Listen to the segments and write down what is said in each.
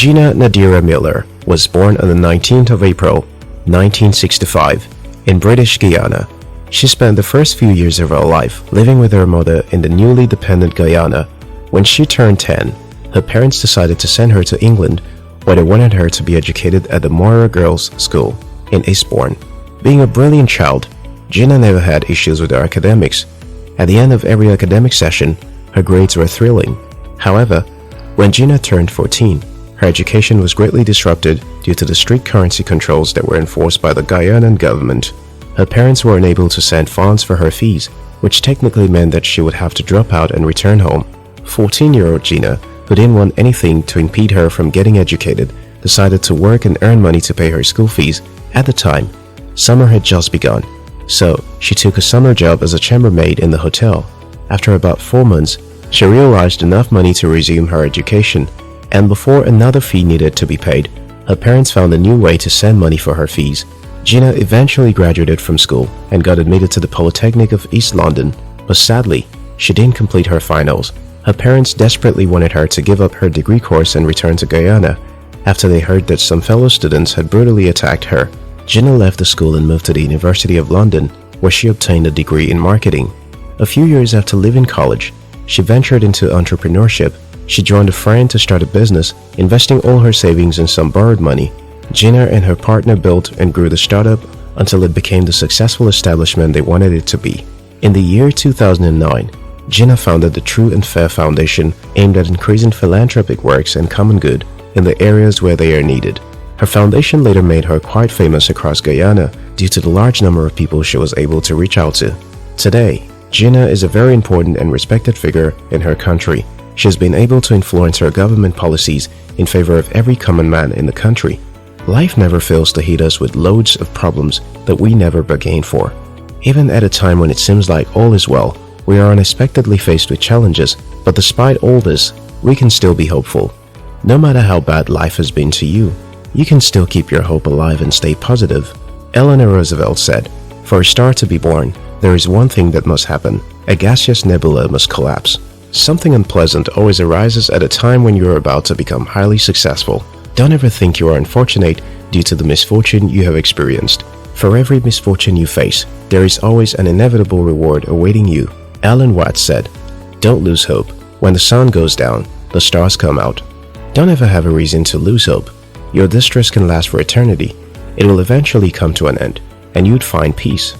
Gina Nadira Miller was born on the 19th of April, 1965, in British Guiana. She spent the first few years of her life living with her mother in the newly dependent Guyana. When she turned 10, her parents decided to send her to England, where they wanted her to be educated at the Moira Girls School in Eastbourne. Being a brilliant child, Gina never had issues with her academics. At the end of every academic session, her grades were thrilling. However, when Gina turned 14, her education was greatly disrupted due to the strict currency controls that were enforced by the Guyanan government. Her parents were unable to send funds for her fees, which technically meant that she would have to drop out and return home. 14-year-old Gina, who didn't want anything to impede her from getting educated, decided to work and earn money to pay her school fees. At the time, summer had just begun, so she took a summer job as a chambermaid in the hotel. After about 4 months, she realized enough money to resume her education, and before another fee needed to be paid, her parents found a new way to send money for her fees. Gina eventually graduated from school and got admitted to the Polytechnic of East London, but sadly, she didn't complete her finals. Her parents desperately wanted her to give up her degree course and return to Guyana. After they heard that some fellow students had brutally attacked her, Gina left the school and moved to the University of London, where she obtained a degree in marketing. A few years after leaving college, she ventured into entrepreneurship. She joined a friend to start a business, investing all her savings and some borrowed money. Gina and her partner built and grew the startup until it became the successful establishment they wanted it to be. In the year 2009, Gina founded the True and Fair Foundation, aimed at increasing philanthropic works and common good in the areas where they are needed. Her foundation later made her quite famous across Guyana due to the large number of people she was able to reach out to. Today, Gina is a very important and respected figure in her country. She has been able to influence her government policies in favor of every common man in the country. Life never fails to hit us with loads of problems that we never bargained for. Even at a time when it seems like all is well, we are unexpectedly faced with challenges, but despite all this, we can still be hopeful. No matter how bad life has been to you, you can still keep your hope alive and stay positive. Eleanor Roosevelt said, "For a star to be born, there is one thing that must happen. A gaseous nebula must collapse." Something unpleasant always arises at a time when you are about to become highly successful. Don't ever think you are unfortunate due to the misfortune you have experienced. For every misfortune you face, there is always an inevitable reward awaiting you. Alan Watts said, "Don't lose hope. When the sun goes down, the stars come out." Don't ever have a reason to lose hope. Your distress can last for eternity. It will eventually come to an end, and you'd find peace.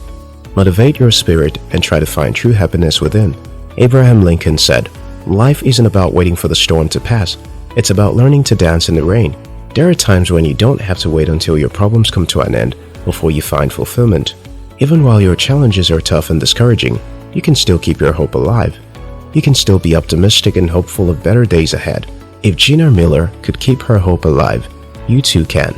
Motivate your spirit and try to find true happiness within. Abraham Lincoln said, "Life isn't about waiting for the storm to pass. It's about learning to dance in the rain." There are times when you don't have to wait until your problems come to an end before you find fulfillment. Even while your challenges are tough and discouraging, you can still keep your hope alive. You can still be optimistic and hopeful of better days ahead. If Gina Miller could keep her hope alive, you too can.